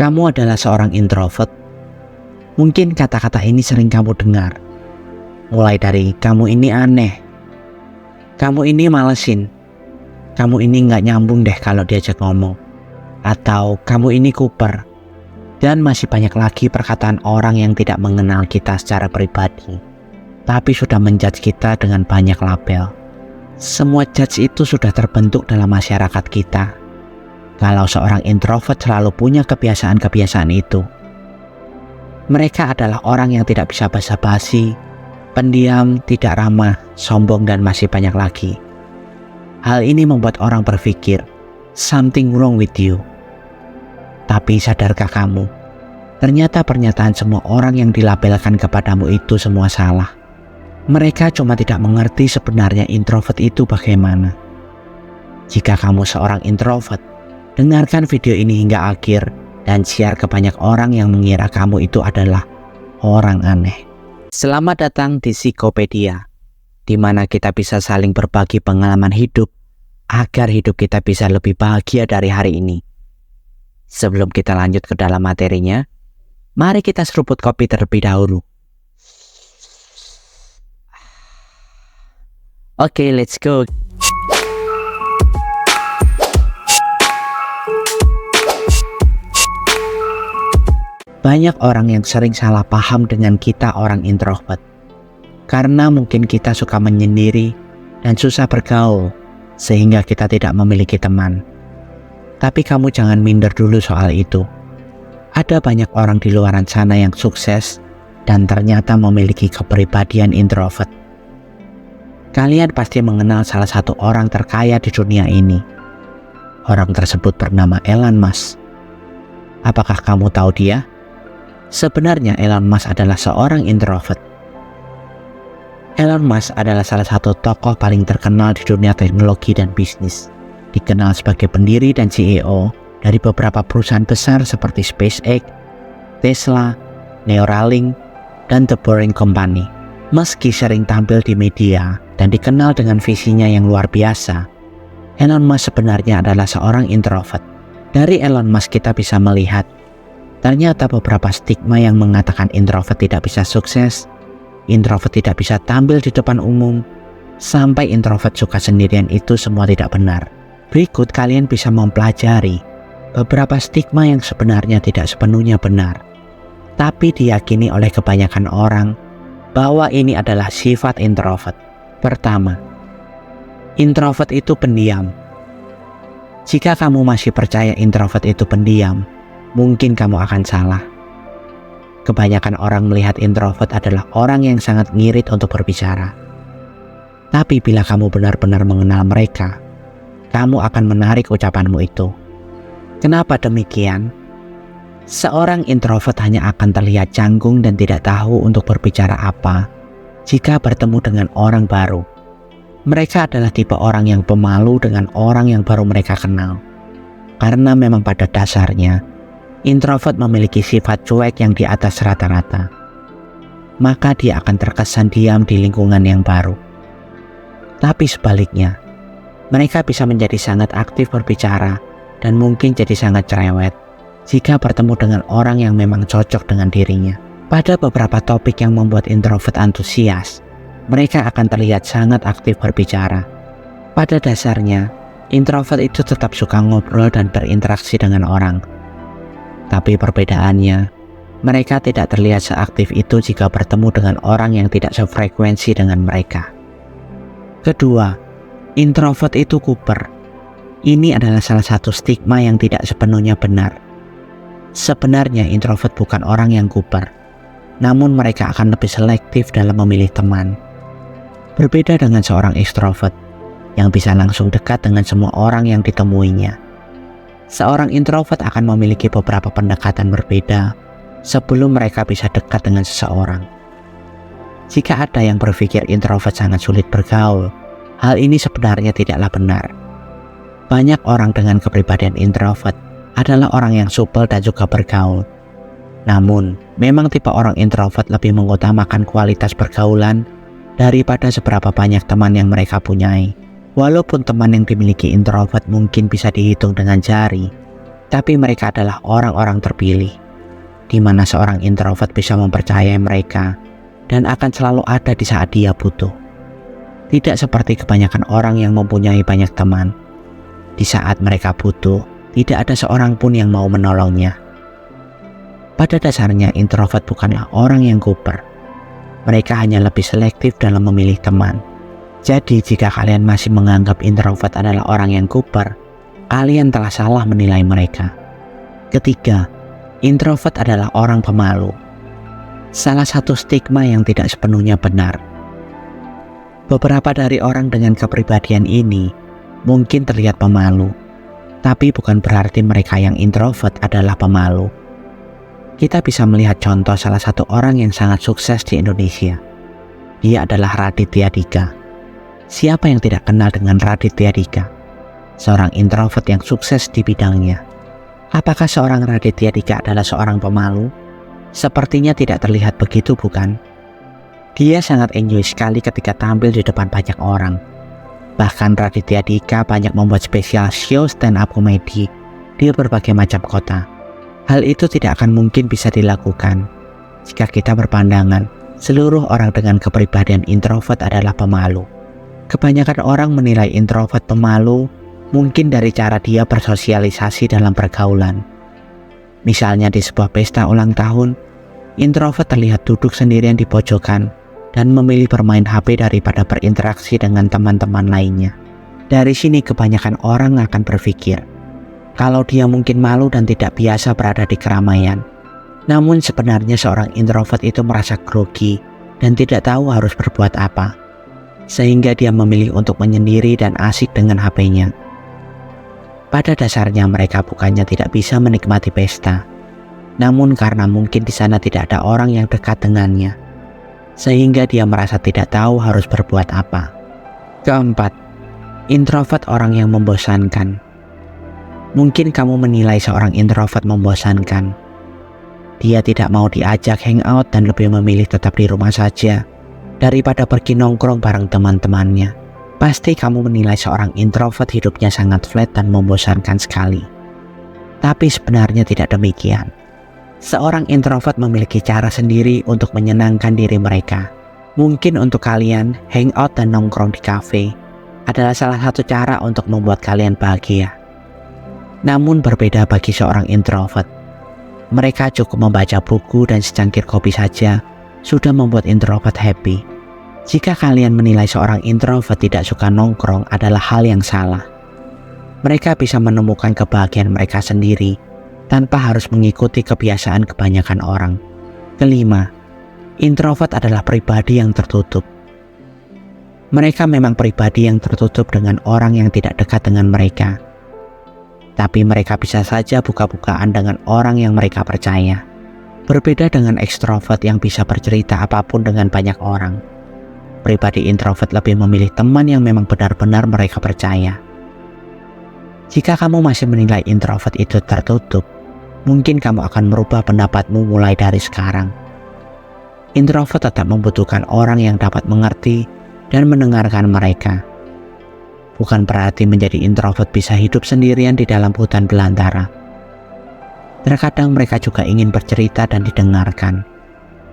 Kamu adalah seorang introvert. Mungkin kata-kata ini sering kamu dengar. Mulai dari kamu ini aneh, kamu ini malesin, kamu ini gak nyambung deh kalau diajak ngomong, atau kamu ini kuper. Dan masih banyak lagi perkataan orang yang tidak mengenal kita secara pribadi, tapi sudah menjudge kita dengan banyak label. Semua judge itu sudah terbentuk dalam masyarakat kita. Kalau seorang introvert selalu punya kebiasaan-kebiasaan itu. Mereka adalah orang yang tidak bisa basa-basi, pendiam, tidak ramah, sombong, dan masih banyak lagi. Hal ini membuat orang berpikir, something wrong with you. Tapi sadarkah kamu, ternyata pernyataan semua orang yang dilabelkan kepadamu itu semua salah. Mereka cuma tidak mengerti sebenarnya introvert itu bagaimana. Jika kamu seorang introvert, dengarkan video ini hingga akhir dan share ke banyak orang yang mengira kamu itu adalah orang aneh. Selamat datang di Psikopedia, di mana kita bisa saling berbagi pengalaman hidup agar hidup kita bisa lebih bahagia dari hari ini. Sebelum kita lanjut ke dalam materinya, mari kita seruput kopi terlebih dahulu. Oke, let's go. Banyak orang yang sering salah paham dengan kita orang introvert. Karena mungkin kita suka menyendiri dan susah bergaul, sehingga kita tidak memiliki teman. Tapi kamu jangan minder dulu soal itu. Ada banyak orang di luar sana yang sukses dan ternyata memiliki kepribadian introvert. Kalian pasti mengenal salah satu orang terkaya di dunia ini. Orang tersebut bernama Elon Musk. Apakah kamu tahu dia? Sebenarnya Elon Musk adalah seorang introvert. Elon Musk adalah salah satu tokoh paling terkenal di dunia teknologi dan bisnis. Dikenal sebagai pendiri dan CEO dari beberapa perusahaan besar seperti SpaceX, Tesla, Neuralink, dan The Boring Company. Meski sering tampil di media dan dikenal dengan visinya yang luar biasa, Elon Musk sebenarnya adalah seorang introvert. Dari Elon Musk kita bisa melihat, ternyata beberapa stigma yang mengatakan introvert tidak bisa sukses, introvert tidak bisa tampil di depan umum, sampai introvert suka sendirian itu semua tidak benar. Berikut kalian bisa mempelajari beberapa stigma yang sebenarnya tidak sepenuhnya benar, tapi diyakini oleh kebanyakan orang bahwa ini adalah sifat introvert. Pertama, introvert itu pendiam. Jika kamu masih percaya introvert itu pendiam, mungkin kamu akan salah. Kebanyakan orang melihat introvert adalah orang yang sangat ngirit untuk berbicara. Tapi bila kamu benar-benar mengenal mereka, kamu akan menarik ucapanmu itu. Kenapa demikian? Seorang introvert hanya akan terlihat canggung dan tidak tahu untuk berbicara apa jika bertemu dengan orang baru. Mereka adalah tipe orang yang pemalu dengan orang yang baru mereka kenal. Karena memang pada dasarnya, introvert memiliki sifat cuek yang di atas rata-rata. Maka dia akan terkesan diam di lingkungan yang baru. Tapi sebaliknya, mereka bisa menjadi sangat aktif berbicara dan mungkin jadi sangat cerewet jika bertemu dengan orang yang memang cocok dengan dirinya. Pada beberapa topik yang membuat introvert antusias, mereka akan terlihat sangat aktif berbicara. Pada dasarnya, introvert itu tetap suka ngobrol dan berinteraksi dengan orang. Tapi perbedaannya, mereka tidak terlihat seaktif itu jika bertemu dengan orang yang tidak sefrekuensi dengan mereka. Kedua, introvert itu kuper. Ini adalah salah satu stigma yang tidak sepenuhnya benar. Sebenarnya introvert bukan orang yang kuper, namun mereka akan lebih selektif dalam memilih teman. Berbeda dengan seorang ekstrovert yang bisa langsung dekat dengan semua orang yang ditemuinya. Seorang introvert akan memiliki beberapa pendekatan berbeda sebelum mereka bisa dekat dengan seseorang. Jika ada yang berpikir introvert sangat sulit bergaul, hal ini sebenarnya tidaklah benar. Banyak orang dengan kepribadian introvert adalah orang yang supel dan juga bergaul. Namun, memang tipe orang introvert lebih mengutamakan kualitas pergaulan daripada seberapa banyak teman yang mereka punyai. Walaupun teman yang dimiliki introvert mungkin bisa dihitung dengan jari, Tapi mereka adalah orang-orang terpilih, di mana seorang introvert bisa mempercayai mereka dan akan selalu ada di saat dia butuh. Tidak seperti kebanyakan orang yang mempunyai banyak teman. Di saat mereka butuh, tidak ada seorang pun yang mau menolongnya. Pada dasarnya introvert bukanlah orang yang kuper. Mereka hanya lebih selektif dalam memilih teman. Jadi jika kalian masih menganggap introvert adalah orang yang kuper, kalian telah salah menilai mereka. Ketiga, introvert adalah orang pemalu. Salah satu stigma yang tidak sepenuhnya benar. Beberapa dari orang dengan kepribadian ini mungkin terlihat pemalu, tapi bukan berarti mereka yang introvert adalah pemalu. Kita bisa melihat contoh salah satu orang yang sangat sukses di Indonesia. Dia adalah Raditya Dika. Siapa yang tidak kenal dengan Raditya Dika? Seorang introvert yang sukses di bidangnya. Apakah seorang Raditya Dika adalah seorang pemalu? Sepertinya tidak terlihat begitu, bukan? Dia sangat enjoy sekali ketika tampil di depan banyak orang. Bahkan Raditya Dika banyak membuat spesial show stand up komedi di berbagai macam kota. Hal itu tidak akan mungkin bisa dilakukan jika kita berpandangan seluruh orang dengan kepribadian introvert adalah pemalu. Kebanyakan orang menilai introvert pemalu mungkin dari cara dia bersosialisasi dalam pergaulan. Misalnya di sebuah pesta ulang tahun, introvert terlihat duduk sendirian di pojokan dan memilih bermain HP daripada berinteraksi dengan teman-teman lainnya. Dari sini kebanyakan orang akan berpikir kalau dia mungkin malu dan tidak biasa berada di keramaian. Namun sebenarnya seorang introvert itu merasa grogi dan tidak tahu harus berbuat apa, sehingga dia memilih untuk menyendiri dan asik dengan HP-nya. Pada dasarnya mereka bukannya tidak bisa menikmati pesta, namun karena mungkin di sana tidak ada orang yang dekat dengannya, sehingga dia merasa tidak tahu harus berbuat apa. Keempat, introvert orang yang membosankan. Mungkin kamu menilai seorang introvert membosankan. Dia tidak mau diajak hangout dan lebih memilih tetap di rumah saja daripada pergi nongkrong bareng teman-temannya. Pasti kamu menilai seorang introvert hidupnya sangat flat dan membosankan sekali. Tapi sebenarnya tidak demikian. Seorang introvert memiliki cara sendiri untuk menyenangkan diri mereka. Mungkin untuk kalian, hangout dan nongkrong di kafe adalah salah satu cara untuk membuat kalian bahagia. Namun berbeda bagi seorang introvert. Mereka cukup membaca buku dan secangkir kopi saja sudah membuat introvert happy. Jika kalian menilai seorang introvert tidak suka nongkrong adalah hal yang salah. Mereka bisa menemukan kebahagiaan mereka sendiri tanpa harus mengikuti kebiasaan kebanyakan orang. Kelima, introvert adalah pribadi yang tertutup. Mereka memang pribadi yang tertutup dengan orang yang tidak dekat dengan mereka. Tapi mereka bisa saja buka-bukaan dengan orang yang mereka percaya. Berbeda dengan ekstrovert yang bisa bercerita apapun dengan banyak orang. Pribadi introvert lebih memilih teman yang memang benar-benar mereka percaya. Jika kamu masih menilai introvert itu tertutup, mungkin kamu akan merubah pendapatmu mulai dari sekarang. Introvert tetap membutuhkan orang yang dapat mengerti dan mendengarkan mereka. Bukan berarti menjadi introvert bisa hidup sendirian di dalam hutan belantara. Terkadang mereka juga ingin bercerita dan didengarkan.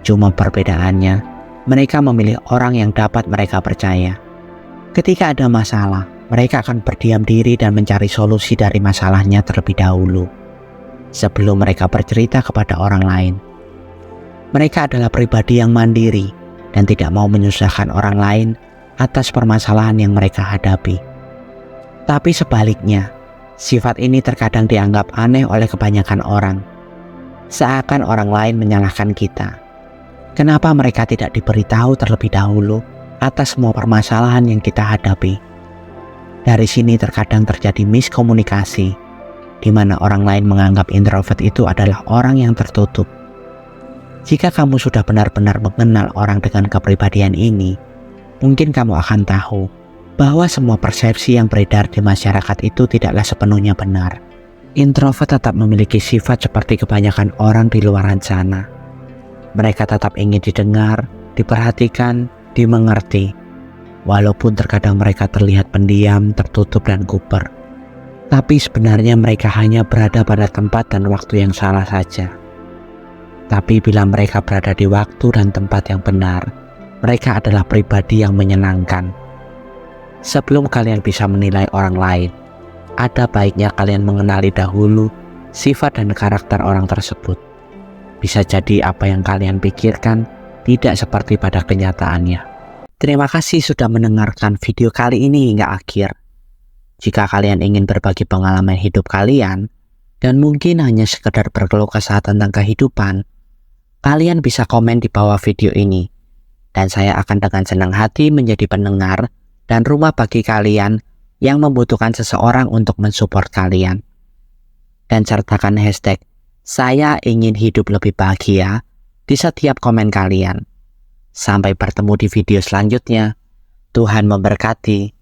Cuma perbedaannya, mereka memilih orang yang dapat mereka percaya. Ketika ada masalah, mereka akan berdiam diri dan mencari solusi dari masalahnya terlebih dahulu, sebelum mereka bercerita kepada orang lain. Mereka adalah pribadi yang mandiri dan tidak mau menyusahkan orang lain atas permasalahan yang mereka hadapi. Tapi sebaliknya, sifat ini terkadang dianggap aneh oleh kebanyakan orang. Seakan orang lain menyalahkan kita. Kenapa mereka tidak diberitahu terlebih dahulu atas semua permasalahan yang kita hadapi? Dari sini terkadang terjadi miskomunikasi, di mana orang lain menganggap introvert itu adalah orang yang tertutup. Jika kamu sudah benar-benar mengenal orang dengan kepribadian ini, mungkin kamu akan tahu bahwa semua persepsi yang beredar di masyarakat itu tidaklah sepenuhnya benar. Introvert tetap memiliki sifat seperti kebanyakan orang di luar sana. Mereka tetap ingin didengar, diperhatikan, dimengerti. Walaupun terkadang mereka terlihat pendiam, tertutup, dan kuper. Tapi sebenarnya mereka hanya berada pada tempat dan waktu yang salah saja. Tapi bila mereka berada di waktu dan tempat yang benar, mereka adalah pribadi yang menyenangkan. Sebelum kalian bisa menilai orang lain, ada baiknya kalian mengenali dahulu sifat dan karakter orang tersebut. Bisa jadi apa yang kalian pikirkan tidak seperti pada kenyataannya. Terima kasih sudah mendengarkan video kali ini hingga akhir. Jika kalian ingin berbagi pengalaman hidup kalian, dan mungkin hanya sekedar berkeluh kesah tentang kehidupan, kalian bisa komen di bawah video ini. Dan saya akan dengan senang hati menjadi pendengar dan rumah bagi kalian yang membutuhkan seseorang untuk mensupport kalian. Dan sertakan hashtag "Saya ingin hidup lebih bahagia" di setiap komen kalian. Sampai bertemu di video selanjutnya. Tuhan memberkati.